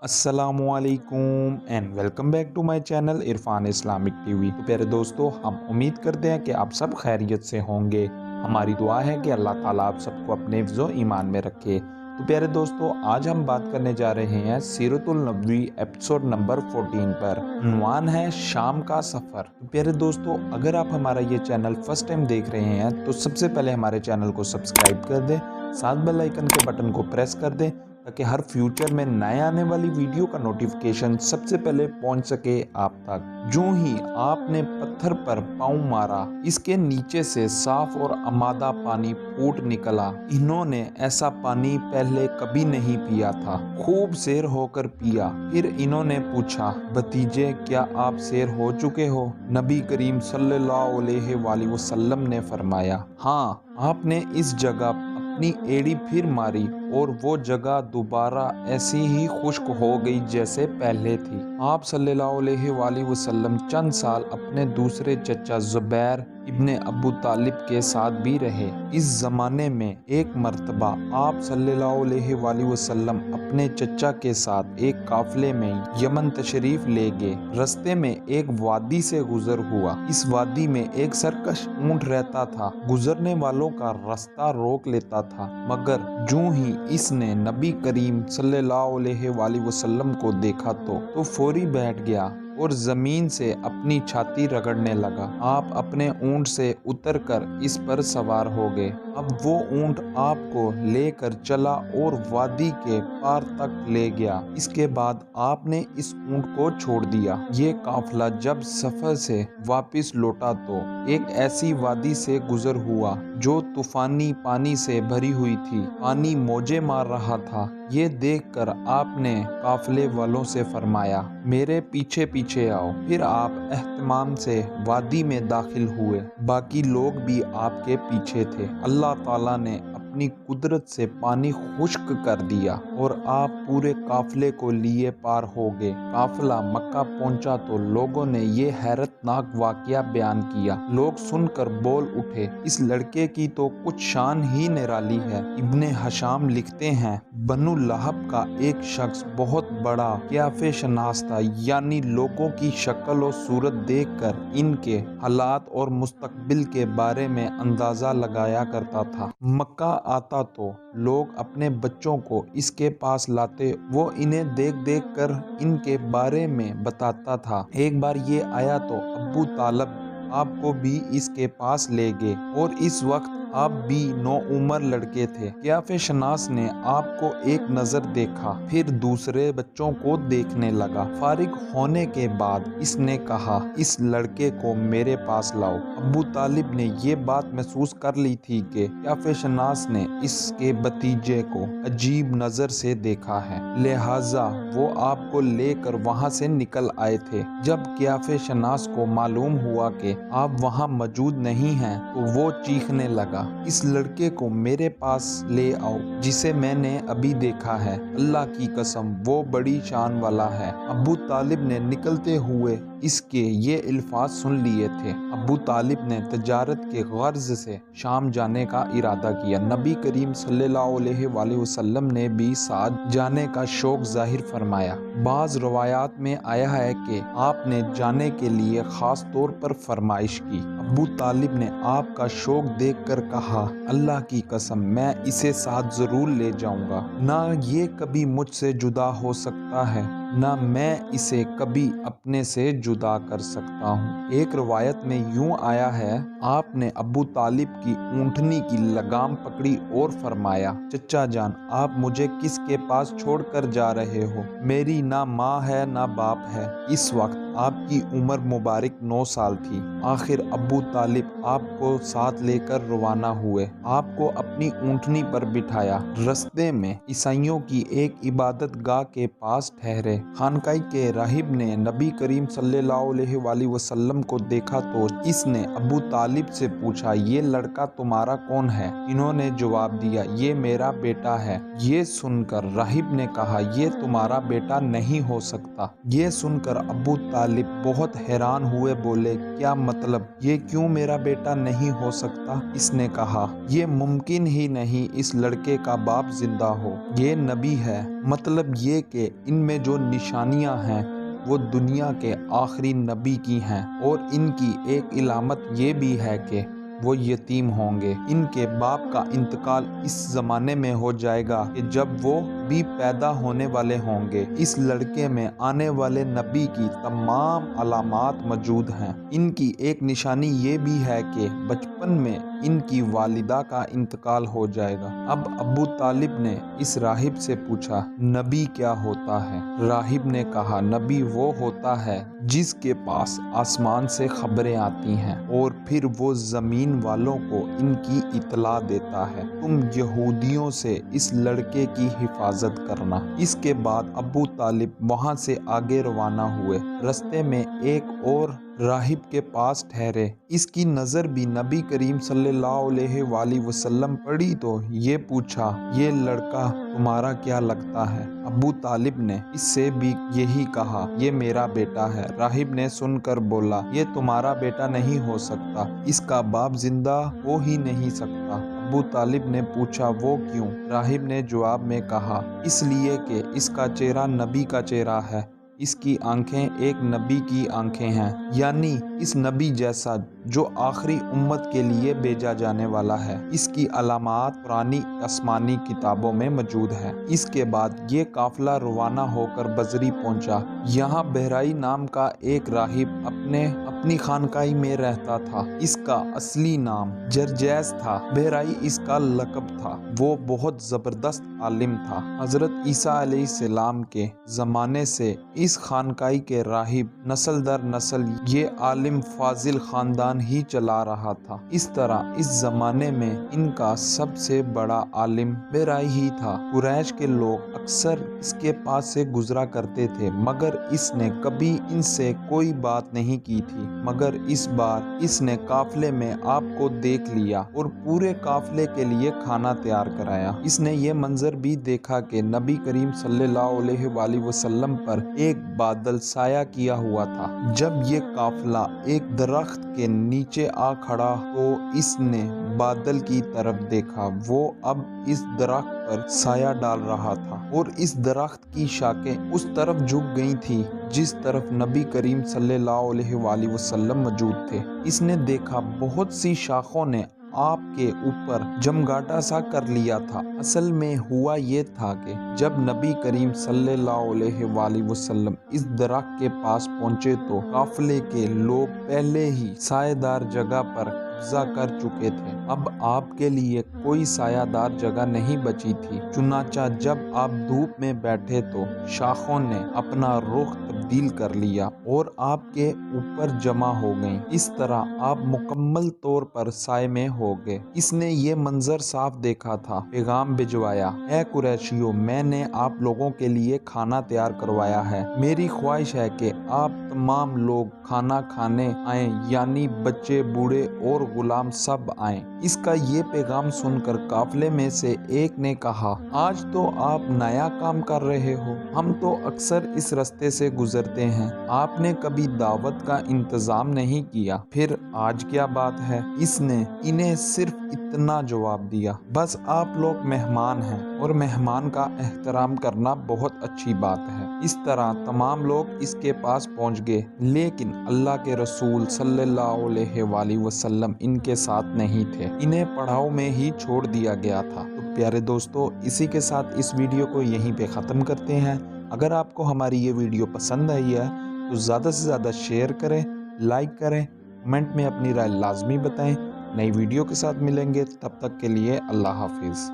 अस्सलामुअलैकुम and welcome back to my channel Irfan Islamic TV. तो प्यारे दोस्तों, हम उम्मीद करते हैं कि आप सब खैरियत से होंगे। हमारी दुआ है कि अल्लाह ताला आप सबको अपने हिफ्ज़ो ईमान में रखे। तो प्यारे दोस्तों, आज हम बात करने जा रहे हैं सीरत-उन-नबी एपिसोड नंबर 14 पर। عنوان है शाम का सफ़र। तो प्यारे दोस्तों, अगर आप हमारा ये चैनल फर्स्ट टाइम देख रहे हैं तो सबसे पहले हमारे चैनल को सब्सक्राइब कर दें, साथ बेल आइकन के बटन को प्रेस कर दें ताकि हर फ्यूचर में नए आने वाली वीडियो का नोटिफिकेशन सबसे पहले पहुंच सके आप तक। जो ही आपने पत्थर पर पाँव मारा, इसके नीचे से साफ और आमादा पानी फूट निकला। इन्होंने ऐसा पानी पहले कभी नहीं पिया था। खूब सैर होकर पिया। फिर इन्होंने पूछा, भतीजे क्या आप सैर हो चुके हो? नबी करीम सल्लल्लाहु अलैहि वसल्लम ने फरमाया, हाँ। आपने इस जगह अपनी एड़ी फिर मारी और वो जगह दोबारा ऐसी ही खुश्क हो गई जैसे पहले थी। आप सल्लल्लाहु अलैहि वसल्लम चंद साल अपने दूसरे चचा जुबैर इब्ने अबू तालिब के साथ भी रहे। इस ज़माने में एक मर्तबा आप सल्लल्लाहु अलैहि वसल्लम अपने चचा के साथ एक काफिले में यमन तशरीफ ले गए। रास्ते में एक वादी से गुजर हुआ। इस वादी में एक सरकश ऊंट रहता था। गुजरने वालों का रास्ता रोक लेता था, मगर जो ही इसने नबी करीम सल्लल्लाहु अलैहि वसल्लम को देखा तो फौरी बैठ गया और ज़मीन से अपनी छाती रगड़ने लगा। आप अपने ऊंट से उतरकर इस पर सवार हो गए। अब वो ऊंट आपको लेकर चला और वादी के पार तक ले गया। इसके बाद आपने इस ऊंट को छोड़ दिया। ये काफिला जब सफर से वापस लौटा तो एक ऐसी वादी से गुजर हुआ जो तूफानी पानी से भरी हुई थी। पानी मौजे मार रहा था। ये देखकर आपने काफिले वालों से फरमाया, मेरे पीछे पीछे आओ। फिर आप एहतमाम से वादी में दाखिल हुए। बाकी लोग भी आपके पीछे थे। अल्लाह ताला ने अपनी कुदरत से पानी खुश्क कर दिया और आप पूरे काफिले को लिए पार हो गए। काफिला मक्का पहुंचा तो लोगों ने ये हैरतनाक वाकया बयान किया। लोग सुनकर बोल उठे, इस लड़के की तो कुछ शान ही निराली है। इब्ने हशाम लिखते हैं, बनु लहब का एक शख्स बहुत बड़ा क़ियाफ़े शनास था, यानी लोगों की शक्ल और सूरत देखकर इनके हालात और मुस्तकबिल के बारे में अंदाज़ा लगाया करता था। मक्का आता तो लोग अपने बच्चों को इसके पास लाते। वो इन्हें देख देख कर इनके बारे में बताता था। एक बार ये आया तो अब्बू तालिब आपको भी इसके पास ले गए और इस वक्त आप भी नौउमर लड़के थे। क़ियाफ़े शनास ने आपको एक नज़र देखा, फिर दूसरे बच्चों को देखने लगा। फारिग होने के बाद इसने कहा, इस लड़के को मेरे पास लाओ। अबू तालिब ने ये बात महसूस कर ली थी कि क़ियाफ़े शनास ने इसके भतीजे को अजीब नज़र से देखा है, लिहाजा वो आपको लेकर वहाँ से निकल आए थे। जब क़ियाफ़े शनास को मालूम हुआ कि आप वहाँ मौजूद नहीं हैं तो वो चीखने लगा, इस लड़के को मेरे पास ले आओ जिसे मैंने अभी देखा है। अल्लाह की कसम वो बड़ी शान वाला है। अबू तालिब ने निकलते हुए इसके ये अल्फाज सुन लिए थे। अबू तालिब ने तजारत के गर्ज से शाम जाने का इरादा किया। नबी करीम सल्लल्लाहु अलैहि वसल्लम ने भी साथ जाने का शौक जाहिर फरमाया। बाज़ रवायात में आया है कि आपने जाने के लिए ख़ास तौर पर फरमाइश की। अबू तालिब ने आपका शौक देखकर कहा, अल्लाह की कसम मैं इसे साथ ज़रूर ले जाऊंगा। ना ये कभी मुझसे जुदा हो सकता है, ना मैं इसे कभी अपने से जुदा कर सकता हूँ। एक रवायत में यूं आया है, आपने अबू तालिब की ऊँटनी की लगाम पकड़ी और फरमाया, चचा जान आप मुझे किसके पास छोड़कर जा रहे हो? मेरी ना माँ है ना बाप है। इस वक्त आपकी उम्र मुबारक 9 साल थी। आखिर अबू तालिब आपको साथ लेकर रवाना हुए। आपको अपनी ऊँटनी पर बिठाया। रास्ते में ईसाइयों की एक इबादत गाह के पास ठहरे। खानकाई के राहिब ने नबी करीम सल्लल्लाहु अलैहि वसल्लम को देखा तो इसने अबू तालिब से पूछा, ये लड़का तुम्हारा कौन है? इन्होंने जवाब दिया, ये मेरा बेटा है। ये सुनकर राहिब ने कहा, ये तुम्हारा बेटा नहीं हो सकता। ये सुनकर अबू तालिब बहुत हैरान हुए, बोले, क्या मतलब? ये क्यों मेरा बेटा नहीं हो सकता? इसने कहा, ये मुमकिन ही नहीं, इस लड़के का बाप जिंदा हो। ये नबी है। मतलब یہ کہ ان میں جو نشانیاں ہیں وہ دنیا کے آخری نبی کی ہیں، اور ان کی ایک علامت یہ بھی ہے کہ وہ یتیم ہوں گے۔ ان کے باپ کا انتقال اس زمانے میں ہو جائے گا کہ جب وہ بھی پیدا ہونے والے ہوں گے۔ اس لڑکے میں آنے والے نبی کی تمام علامات موجود ہیں۔ ان کی ایک نشانی یہ بھی ہے کہ بچپن میں ان کی والدہ کا انتقال ہو جائے گا۔ اب ابو طالب نے اس راہب سے پوچھا، نبی کیا ہوتا ہے؟ راہب نے کہا، نبی وہ ہوتا ہے جس کے پاس آسمان سے خبریں آتی ہیں اور پھر وہ زمین والوں کو ان کی اطلاع دیتا ہے۔ تم یہودیوں سے اس لڑکے کی حفاظت کرنا۔ اس کے بعد ابو طالب وہاں سے آگے روانہ ہوئے۔ رستے میں ایک اور راہب کے پاس ٹھہرے۔ اس کی نظر بھی نبی کریم صلی اللہ علیہ وآلہ وسلم پڑی تو یہ پوچھا، یہ لڑکا تمہارا کیا لگتا ہے؟ ابو طالب نے اس سے بھی یہی کہا، یہ میرا بیٹا ہے۔ راہب نے سن کر بولا، یہ تمہارا بیٹا نہیں ہو سکتا، اس کا باپ زندہ ہو ہی نہیں سکتا۔ ابو طالب نے پوچھا، وہ کیوں؟ راہب نے جواب میں کہا، اس لیے کہ اس کا چہرہ نبی کا چہرہ ہے، اس کی آنکھیں ایک نبی کی آنکھیں ہیں، یعنی اس نبی جیسا جو آخری امت کے لیے بھیجا جانے والا ہے۔ اس کی علامات پرانی آسمانی کتابوں میں موجود ہے۔ اس کے بعد یہ قافلہ روانہ ہو کر بزری پہنچا۔ یہاں بہرائی نام کا ایک راہب اپنی خانقاہ میں رہتا تھا۔ اس کا اصلی نام جرجیس تھا، بہرائی اس کا لقب تھا۔ وہ بہت زبردست عالم تھا۔ حضرت عیسیٰ علیہ السلام کے زمانے سے اس خانقاہ کے راہب نسل در نسل یہ عالم فاضل خاندان ہی چلا رہا تھا۔ اس طرح اس زمانے میں ان کا سب سے بڑا عالم بہرائی ہی تھا۔ قریش کے لوگ اکثر اس کے پاس سے گزرا کرتے تھے، مگر اس نے کبھی ان سے کوئی بات نہیں کی تھی۔ مگر اس بار اس نے قافلے میں آپ کو دیکھ لیا اور پورے قافلے کے لیے کھانا تیار کرایا۔ اس نے یہ منظر بھی دیکھا کہ نبی کریم صلی اللہ علیہ وآلہ وسلم پر ایک بادل سایہ کیا ہوا تھا۔ جب یہ قافلہ ایک درخت کے نیچے آ کھڑا تو اس نے بادل کی طرف دیکھا، وہ اب اس درخت پر سایہ ڈال رہا تھا اور اس درخت کی شاخیں اس طرف جھک گئی تھی جس طرف نبی کریم صلی اللہ علیہ وآلہ وسلم موجود تھے۔ اس نے دیکھا بہت سی شاخوں نے آپ کے اوپر جمگاٹا سا کر لیا تھا۔ اصل میں ہوا یہ تھا کہ جب نبی کریم صلی اللہ علیہ وآلہ وسلم اس درخت کے پاس پہنچے تو قافلے کے لوگ پہلے ہی سایہ دار جگہ پر قبضہ کر چکے تھے۔ اب آپ کے لیے کوئی سایہ دار جگہ نہیں بچی تھی۔ چنانچہ جب آپ دھوپ میں بیٹھے تو شاخوں نے اپنا رخ تبدیل کر لیا اور آپ کے اوپر جمع ہو گئیں۔ اس طرح آپ مکمل طور پر سائے میں ہو گئے۔ اس نے یہ منظر صاف دیکھا تھا، پیغام بھجوایا، اے قریشیوں، میں نے آپ لوگوں کے لیے کھانا تیار کروایا ہے۔ میری خواہش ہے کہ آپ تمام لوگ کھانا کھانے آئیں، یعنی بچے، بوڑھے اور غلام سب آئیں۔ اس کا یہ پیغام سن کر قافلے میں سے ایک نے کہا، آج تو آپ نیا کام کر رہے ہو، ہم تو اکثر اس رستے سے گزرتے ہیں، آپ نے کبھی دعوت کا انتظام نہیں کیا، پھر آج کیا بات ہے؟ اس نے انہیں صرف اتنا جواب دیا، بس آپ لوگ مہمان ہیں اور مہمان کا احترام کرنا بہت اچھی بات ہے۔ اس طرح تمام لوگ اس کے پاس پہنچ گئے، لیکن اللہ کے رسول صلی اللہ علیہ وآلہ وسلم ان کے ساتھ نہیں تھے، انہیں پڑاؤ میں ہی چھوڑ دیا گیا تھا۔ تو پیارے دوستو، اسی کے ساتھ اس ویڈیو کو یہیں پہ ختم کرتے ہیں۔ اگر آپ کو ہماری یہ ویڈیو پسند آئی ہے تو زیادہ سے زیادہ شیئر کریں، لائک کریں، کمنٹ میں اپنی رائے لازمی بتائیں۔ نئی ویڈیو کے ساتھ ملیں گے، تب تک کے لیے اللہ حافظ۔